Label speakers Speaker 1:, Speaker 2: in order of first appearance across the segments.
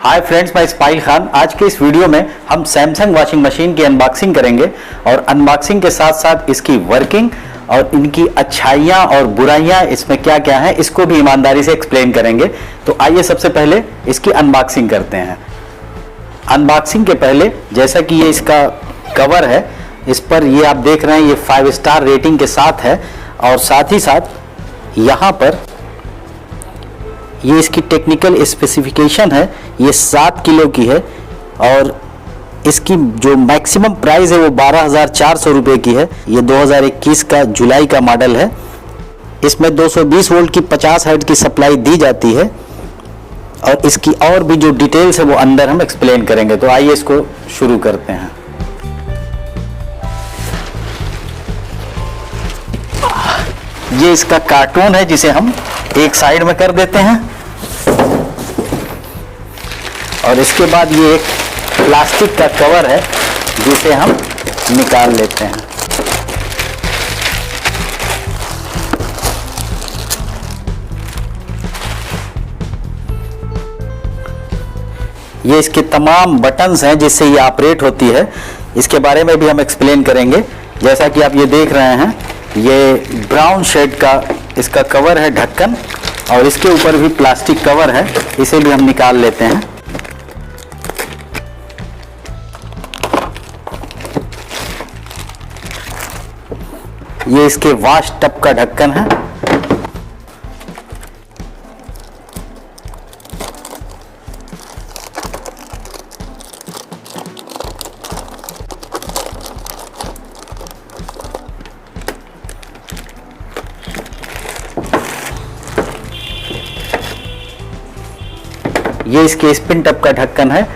Speaker 1: Hi friends, मैं इस्माइल खान। आज के इस वीडियो में हम सैमसंग वॉशिंग मशीन की अनबॉक्सिंग करेंगे और अनबॉक्सिंग के साथ साथ इसकी वर्किंग और इनकी अच्छाइयाँ और बुराइयाँ इसमें क्या क्या है इसको भी ईमानदारी से एक्सप्लेन करेंगे। तो आइए सबसे पहले इसकी अनबॉक्सिंग करते हैं। अनबॉक्सिंग के पहले जैसा कि ये इसका कवर है, इस पर ये आप देख रहे हैं ये 5 स्टार रेटिंग के साथ है और साथ ही साथ यहाँ पर ये इसकी टेक्निकल स्पेसिफिकेशन है, ये 7 किलो की है और इसकी जो मैक्सिमम प्राइस है वो 12,400 रुपये की है। ये 2021 का जुलाई का मॉडल है। इसमें 220 वोल्ट की 50 हर्ट्ज की सप्लाई दी जाती है और इसकी और भी जो डिटेल्स है वो अंदर हम एक्सप्लेन करेंगे। तो आइए इसको शुरू करते हैं। ये इसका कार्टून है जिसे हम एक साइड में कर देते हैं और इसके बाद ये एक प्लास्टिक का कवर है जिसे हम निकाल लेते हैं। ये इसके तमाम बटन्स हैं जिससे ये ऑपरेट होती है, इसके बारे में भी हम एक्सप्लेन करेंगे। जैसा कि आप ये देख रहे हैं, ये ब्राउन शेड का इसका कवर है, ढक्कन, और इसके ऊपर भी प्लास्टिक कवर है, इसे भी हम निकाल लेते हैं। ये इसके वॉश टब का ढक्कन है। ये इसके स्पिन टब का ढक्कन है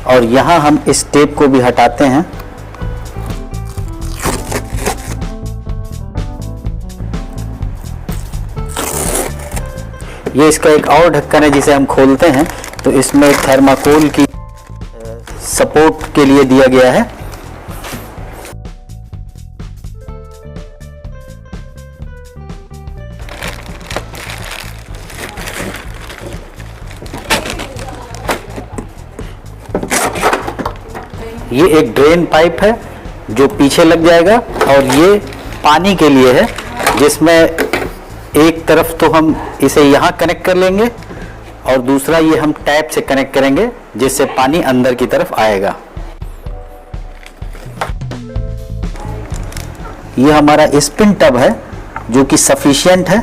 Speaker 1: और यहाँ हम इस टेप को भी हटाते हैं। ये इसका एक और ढक्कन है जिसे हम खोलते हैं तो इसमें थर्माकोल की सपोर्ट के लिए दिया गया है। ये एक ड्रेन पाइप है जो पीछे लग जाएगा और ये पानी के लिए है, जिसमें एक तरफ तो हम इसे यहाँ कनेक्ट कर लेंगे और दूसरा ये हम टैप से कनेक्ट करेंगे जिससे पानी अंदर की तरफ आएगा। ये हमारा स्पिन टब है जो कि सफिशिएंट है।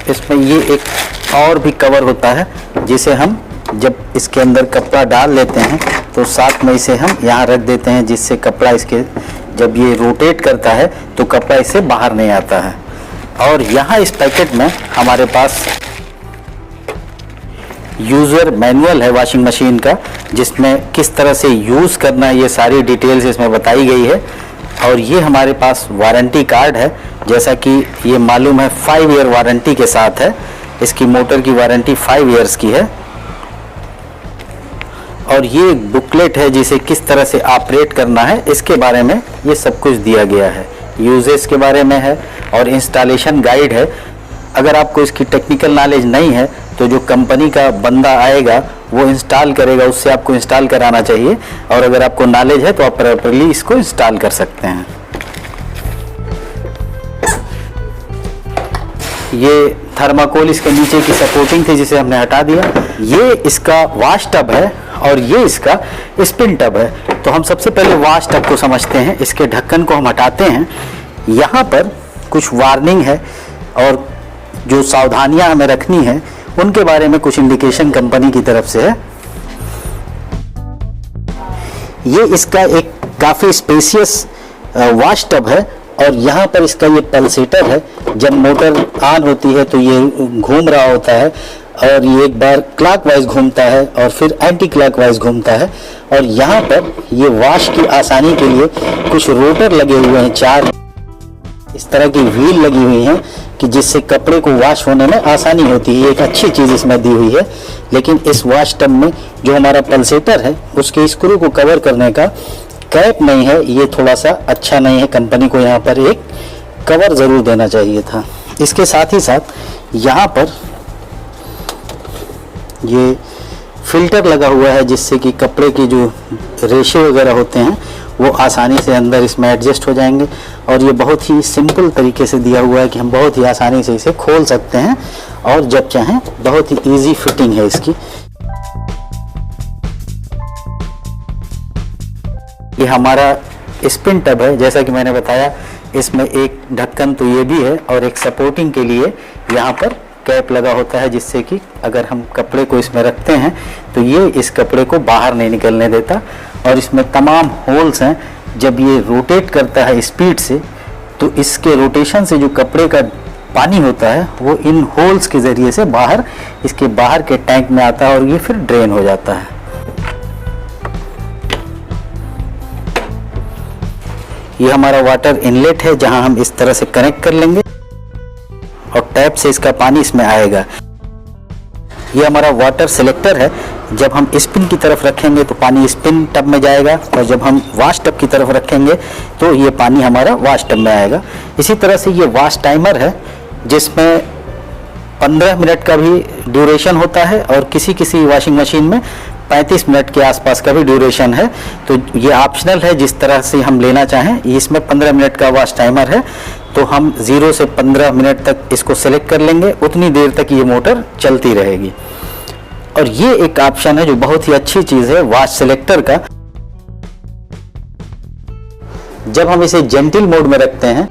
Speaker 1: इसमें ये एक और भी कवर होता है जिसे हम जब इसके अंदर कपड़ा डाल लेते हैं तो साथ में इसे हम यहाँ रख देते हैं, जिससे कपड़ा इसके जब ये रोटेट करता है तो कपड़ा इससे बाहर नहीं आता है। और यहाँ इस पैकेट में हमारे पास यूज़र मैनुअल है वॉशिंग मशीन का, जिसमें किस तरह से यूज़ करना है ये सारी डिटेल्स इसमें बताई गई है। और ये हमारे पास वारंटी कार्ड है, जैसा कि ये मालूम है 5 ईयर वारंटी के साथ है। इसकी मोटर की वारंटी 5 ईयर्स की है। और ये बुकलेट है जिसे किस तरह से ऑपरेट करना है इसके बारे में ये सब कुछ दिया गया है। यूजेस के बारे में है और इंस्टॉलेशन गाइड है। अगर आपको इसकी टेक्निकल नॉलेज नहीं है तो जो कंपनी का बंदा आएगा वो इंस्टॉल करेगा, उससे आपको इंस्टॉल कराना चाहिए। और अगर आपको नॉलेज है तो आप प्रॉपर्ली इसको इंस्टॉल कर सकते हैं। ये थर्माकोल इसके नीचे की सपोर्टिंग थी जिसे हमने हटा दिया। ये इसका वॉश टब है और ये इसका स्पिन टब है। तो हम सबसे पहले वॉश टब को समझते हैं। इसके ढक्कन को हम हटाते हैं। यहाँ पर कुछ वार्निंग है और जो सावधानियां हमें रखनी है उनके बारे में कुछ इंडिकेशन कंपनी की तरफ से है। ये इसका एक काफ़ी स्पेसियस वॉश टब है और यहाँ पर इसका ये पल्सेटर है। जब मोटर ऑन होती है तो ये घूम रहा होता है और ये एक बार क्लॉकवाइज घूमता है और फिर एंटी क्लॉकवाइज घूमता है। और यहाँ पर ये वॉश की आसानी के लिए कुछ रोटर लगे हुए हैं, 4 इस तरह की व्हील लगी हुई हैं कि जिससे कपड़े को वॉश होने में आसानी होती है। एक अच्छी चीज़ इसमें दी हुई है। लेकिन इस वॉश टब में जो हमारा पल्सेटर है उसके स्क्रू को कवर करने का कैप नहीं है, ये थोड़ा सा अच्छा नहीं है। कंपनी को यहाँ पर एक कवर ज़रूर देना चाहिए था। इसके साथ ही साथ यहाँ पर ये फिल्टर लगा हुआ है, जिससे कि कपड़े की जो रेशे वगैरह होते हैं वो आसानी से अंदर इसमें एडजस्ट हो जाएंगे। और ये बहुत ही सिंपल तरीके से दिया हुआ है कि हम बहुत ही आसानी से इसे खोल सकते हैं और जब चाहें, बहुत ही इजी फिटिंग है इसकी। ये हमारा स्पिन टब है, जैसा कि मैंने बताया इसमें एक ढक्कन तो ये भी है और एक सपोर्टिंग के लिए यहाँ पर कैप लगा होता है, जिससे कि अगर हम कपड़े को इसमें रखते हैं तो ये इस कपड़े को बाहर नहीं निकलने देता। और इसमें तमाम होल्स हैं, जब ये रोटेट करता है स्पीड से तो इसके रोटेशन से जो कपड़े का पानी होता है वो इन होल्स के ज़रिए से बाहर, इसके बाहर के टैंक में आता है और ये फिर ड्रेन हो जाता है। ये हमारा वाटर इनलेट है, जहां हम इस तरह से कनेक्ट कर लेंगे और टैप से इसका पानी इसमें आएगा। ये हमारा वाटर सिलेक्टर है, जब हम स्पिन की तरफ रखेंगे तो पानी स्पिन टब में जाएगा और जब हम वॉश टब की तरफ रखेंगे तो ये पानी हमारा वॉश टब में आएगा। इसी तरह से ये वॉश टाइमर है, जिसमें 15 मिनट का भी ड्यूरेशन होता है और किसी किसी वॉशिंग मशीन में 35 मिनट के आसपास का भी ड्यूरेशन है। तो ये ऑप्शनल है, जिस तरह से हम लेना चाहें। इसमें 15 मिनट का वॉश टाइमर है, तो हम 0 से 15 मिनट तक इसको सेलेक्ट कर लेंगे, उतनी देर तक ये मोटर चलती रहेगी। और ये एक ऑप्शन है जो बहुत ही अच्छी चीज़ है वॉश सिलेक्टर का। जब हम इसे जेंटल मोड में रखते हैं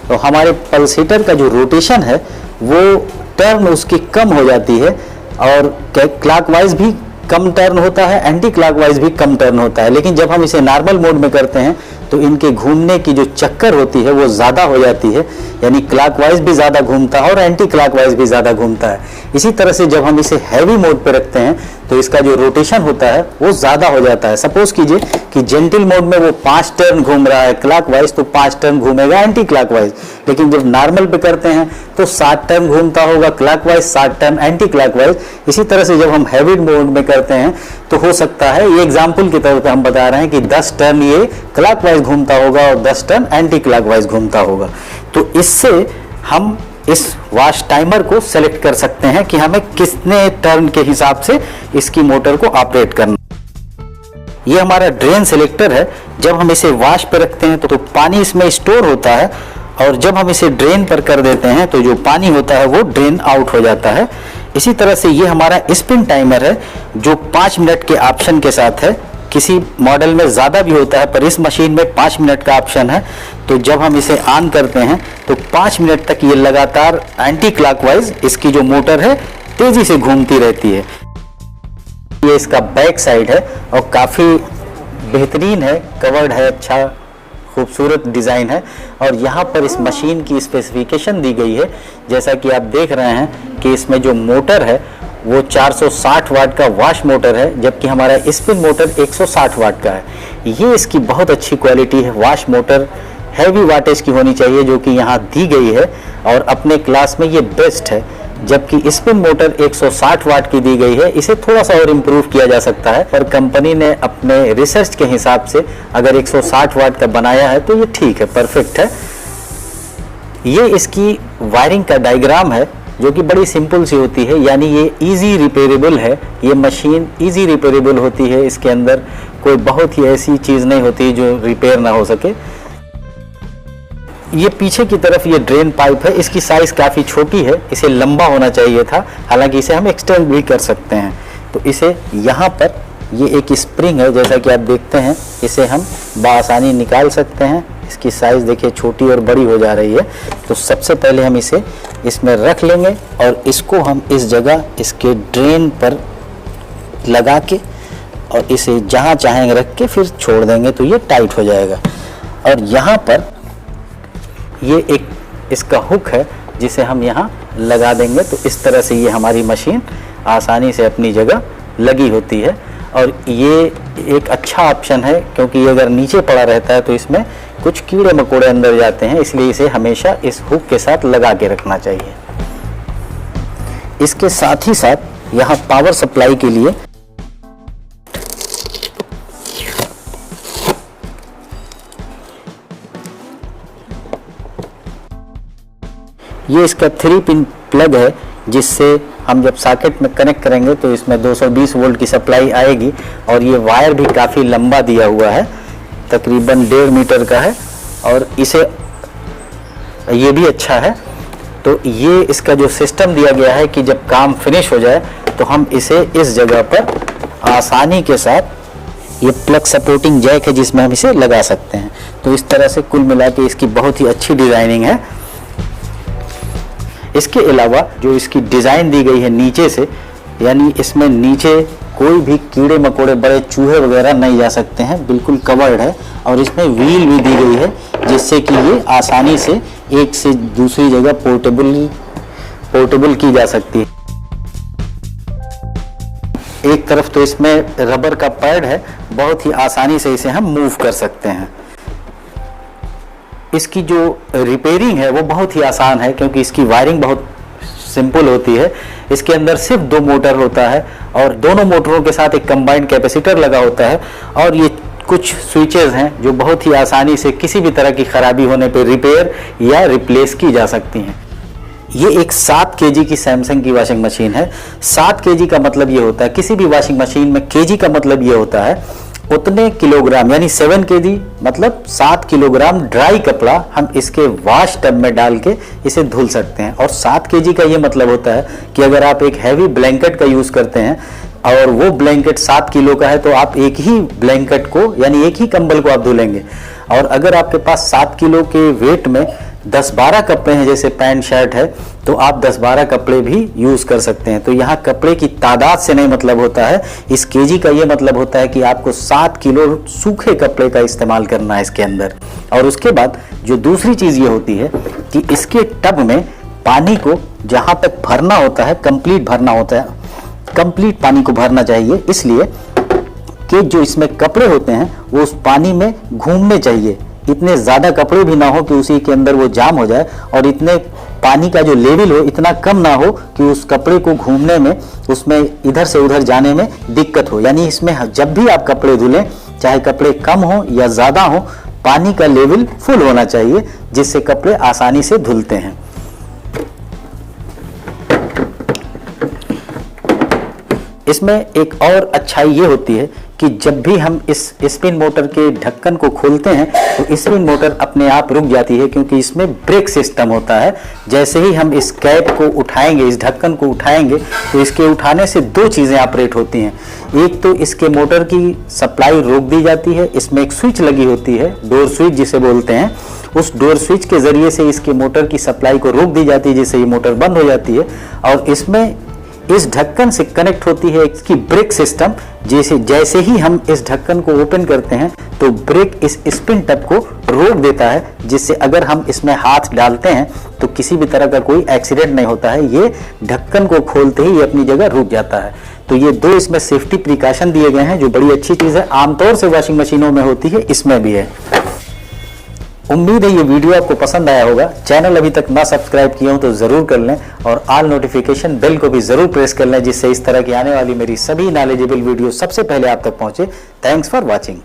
Speaker 1: तो हमारे पल्सेटर का जो रोटेशन है वो टर्न उसकी कम हो जाती है और क्लॉकवाइज भी कम टर्न होता है, एंटी क्लॉकवाइज भी कम टर्न होता है। लेकिन जब हम इसे नॉर्मल मोड में करते हैं तो इनके घूमने की जो चक्कर होती है वो ज़्यादा हो जाती है, यानी क्लॉकवाइज भी ज़्यादा घूमता है और एंटी क्लॉकवाइज भी ज़्यादा घूमता है। इसी तरह से जब हम इसे हैवी मोड पे रखते हैं तो इसका जो रोटेशन होता है वो ज़्यादा हो जाता है। सपोज कीजिए कि जेंटल मोड में वो 5 टर्न घूम रहा है क्लॉकवाइज, तो 5 टर्न घूमेगा एंटी क्लॉकवाइज। लेकिन जब नॉर्मल पे करते हैं तो 7 टर्न घूमता होगा क्लॉकवाइज, 7 टर्न एंटी क्लॉकवाइज। इसी तरह से जब हम हैवी मोड में करते हैं तो हो सकता है, ये एग्जाम्पल के तौर पर हम बता रहे हैं कि 10 टर्न ये क्लॉकवाइज घूमता होगा और 10 टर्न एंटी क्लॉकवाइज घूमता होगा। तो इससे हम इस वॉश टाइमर को सेलेक्ट कर सकते हैं कि हमें कितने टर्न के हिसाब से इसकी मोटर को ऑपरेट करना। ये हमारा ड्रेन सिलेक्टर है, जब हम इसे वॉश पे रखते हैं तो पानी इसमें स्टोर होता है और जब हम इसे ड्रेन पर कर देते हैं तो जो पानी होता है वो ड्रेन आउट हो जाता है। इसी तरह से ये हमारा स्पिन टाइमर है, जो 5 मिनट के ऑप्शन के साथ है। किसी मॉडल में ज़्यादा भी होता है, पर इस मशीन में 5 मिनट का ऑप्शन है। तो जब हम इसे ऑन करते हैं तो 5 मिनट तक ये लगातार एंटी क्लॉकवाइज इसकी जो मोटर है तेज़ी से घूमती रहती है। ये इसका बैक साइड है और काफ़ी बेहतरीन है, कवर्ड है, अच्छा खूबसूरत डिज़ाइन है। और यहाँ पर इस मशीन की स्पेसिफिकेशन दी गई है, जैसा कि आप देख रहे हैं कि इसमें जो मोटर है वो 460 वाट का वॉश मोटर है, जबकि हमारा स्पिन मोटर 160 वाट का है। ये इसकी बहुत अच्छी क्वालिटी है। वॉश मोटर हैवी वाटेज की होनी चाहिए, जो कि यहाँ दी गई है और अपने क्लास में ये बेस्ट है। जबकि स्पिन मोटर 160 वाट की दी गई है, इसे थोड़ा सा और इम्प्रूव किया जा सकता है, पर कंपनी ने अपने रिसर्च के हिसाब से अगर 160 वाट का बनाया है तो ये ठीक है, परफेक्ट है। ये इसकी वायरिंग का डायग्राम है, जो कि बड़ी सिंपल सी होती है, यानी ये इजी रिपेयरेबल है। ये मशीन इजी रिपेयरेबल होती है, इसके अंदर कोई बहुत ही ऐसी चीज़ नहीं होती जो रिपेयर ना हो सके। ये पीछे की तरफ ये ड्रेन पाइप है, इसकी साइज़ काफ़ी छोटी है, इसे लंबा होना चाहिए था, हालांकि इसे हम एक्सटेंड भी कर सकते हैं। तो इसे यहाँ पर ये एक स्प्रिंग है, जैसा कि आप देखते हैं, इसे हम बआसानी निकाल सकते हैं। इसकी साइज़ देखिए छोटी और बड़ी हो जा रही है। तो सबसे पहले हम इसे इसमें रख लेंगे और इसको हम इस जगह इसके ड्रेन पर लगा के और इसे जहाँ चाहेंगे रख के फिर छोड़ देंगे तो ये टाइट हो जाएगा। और यहाँ पर ये एक इसका हुक है, जिसे हम यहाँ लगा देंगे तो इस तरह से ये हमारी मशीन आसानी से अपनी जगह लगी होती है। और ये एक अच्छा ऑप्शन है, क्योंकि ये अगर नीचे पड़ा रहता है तो इसमें कुछ कीड़े मकोड़े अंदर जाते हैं, इसलिए इसे हमेशा इस हुक के साथ लगा के रखना चाहिए। इसके साथ ही साथ यहाँ पावर सप्लाई के लिए ये इसका 3 पिन प्लग है, जिससे हम जब सॉकेट में कनेक्ट करेंगे तो इसमें 220 वोल्ट की सप्लाई आएगी। और ये वायर भी काफ़ी लंबा दिया हुआ है, तकरीबन 1.5 मीटर का है। और इसे ये भी अच्छा है। तो ये इसका जो सिस्टम दिया गया है कि जब काम फिनिश हो जाए तो हम इसे इस जगह पर आसानी के साथ, ये प्लग सपोर्टिंग जैक है जिसमें हम इसे लगा सकते हैं। तो इस तरह से कुल मिला के इसकी बहुत ही अच्छी डिज़ाइनिंग है। इसके अलावा जो इसकी डिज़ाइन दी गई है नीचे से, यानी इसमें नीचे कोई भी कीड़े मकोड़े, बड़े चूहे वगैरह नहीं जा सकते हैं, बिल्कुल कवर्ड है। और इसमें व्हील भी दी गई है जिससे कि ये आसानी से एक से दूसरी जगह पोर्टेबल की जा सकती है। एक तरफ तो इसमें रबर का पैड है, बहुत ही आसानी से इसे हम मूव कर सकते हैं। इसकी जो रिपेयरिंग है वो बहुत ही आसान है, क्योंकि इसकी वायरिंग बहुत सिंपल होती है। इसके अंदर सिर्फ 2 मोटर होता है और दोनों मोटरों के साथ एक कंबाइंड कैपेसिटर लगा होता है। और ये कुछ स्विचेस हैं जो बहुत ही आसानी से किसी भी तरह की खराबी होने पर रिपेयर या रिप्लेस की जा सकती हैं। ये एक 7 केजी की सैमसंग की वॉशिंग मशीन है। 7 केजी का मतलब ये होता है, किसी भी वॉशिंग मशीन में केजी का मतलब ये होता है उतने किलोग्राम, यानी 7 केजी मतलब 7 किलोग्राम ड्राई कपड़ा हम इसके वॉश टब में डाल के इसे धुल सकते हैं। और 7 केजी का ये मतलब होता है कि अगर आप एक हैवी ब्लैंकेट का यूज़ करते हैं और वो ब्लैंकेट 7 किलो का है, तो आप एक ही ब्लैंकेट को, यानी एक ही कंबल को आप धुलेंगे। और अगर आपके पास 7 किलो के वेट में 10-12 कपड़े हैं, जैसे पैंट शर्ट है, तो आप 10-12 कपड़े भी यूज़ कर सकते हैं। तो यहाँ कपड़े की तादाद से नहीं मतलब होता है, इस केजी का ये मतलब होता है कि आपको 7 किलो सूखे कपड़े का इस्तेमाल करना है इसके अंदर। और उसके बाद जो दूसरी चीज़ ये होती है कि इसके टब में पानी को जहाँ तक भरना होता है, कंप्लीट भरना होता है, कंप्लीट पानी को भरना चाहिए, इसलिए कि जो इसमें कपड़े होते हैं वो उस पानी में घूमने चाहिए। इतने ज़्यादा कपड़े भी ना हो कि उसी के अंदर वो जाम हो जाए, और इतने पानी का जो लेवल हो इतना कम ना हो कि उस कपड़े को घूमने में, उसमें इधर से उधर जाने में दिक्कत हो। यानी इसमें जब भी आप कपड़े धुलें, चाहे कपड़े कम हो या ज़्यादा हो, पानी का लेवल फुल होना चाहिए, जिससे कपड़े आसानी से धुलते हैं। इसमें एक और अच्छाई ये होती है कि जब भी हम इस स्पिन मोटर के ढक्कन को खोलते हैं तो स्पिन मोटर अपने आप रुक जाती है, क्योंकि इसमें ब्रेक सिस्टम होता है। जैसे ही हम इस कैप को उठाएंगे, इस ढक्कन को उठाएंगे, तो इसके उठाने से 2 चीज़ें ऑपरेट होती हैं। एक तो इसके मोटर की सप्लाई रोक दी जाती है, इसमें एक स्विच लगी होती है, डोर स्विच जिसे बोलते हैं। उस डोर स्विच के ज़रिए से इसके मोटर की सप्लाई को रोक दी जाती है, जिससे ये मोटर बंद हो जाती है। और इसमें इस ढक्कन से कनेक्ट होती है इसकी ब्रेक सिस्टम। जैसे ही हम इस ढक्कन को ओपन करते हैं तो ब्रेक इस स्पिन टब को रोक देता है, जिससे अगर हम इसमें हाथ डालते हैं तो किसी भी तरह का कोई एक्सीडेंट नहीं होता है। ये ढक्कन को खोलते ही ये अपनी जगह रुक जाता है। तो ये 2 इसमें सेफ्टी प्रिकॉशन दिए गए हैं, जो बड़ी अच्छी चीज़ है। आमतौर से वॉशिंग मशीनों में होती है, इसमें भी है। उम्मीद है ये वीडियो आपको पसंद आया होगा। चैनल अभी तक ना सब्सक्राइब किया हो तो ज़रूर कर लें, और ऑल नोटिफिकेशन बेल को भी ज़रूर प्रेस कर लें, जिससे इस तरह की आने वाली मेरी सभी नॉलेजेबल वीडियो सबसे पहले आप तक पहुंचे। Thanks for watching.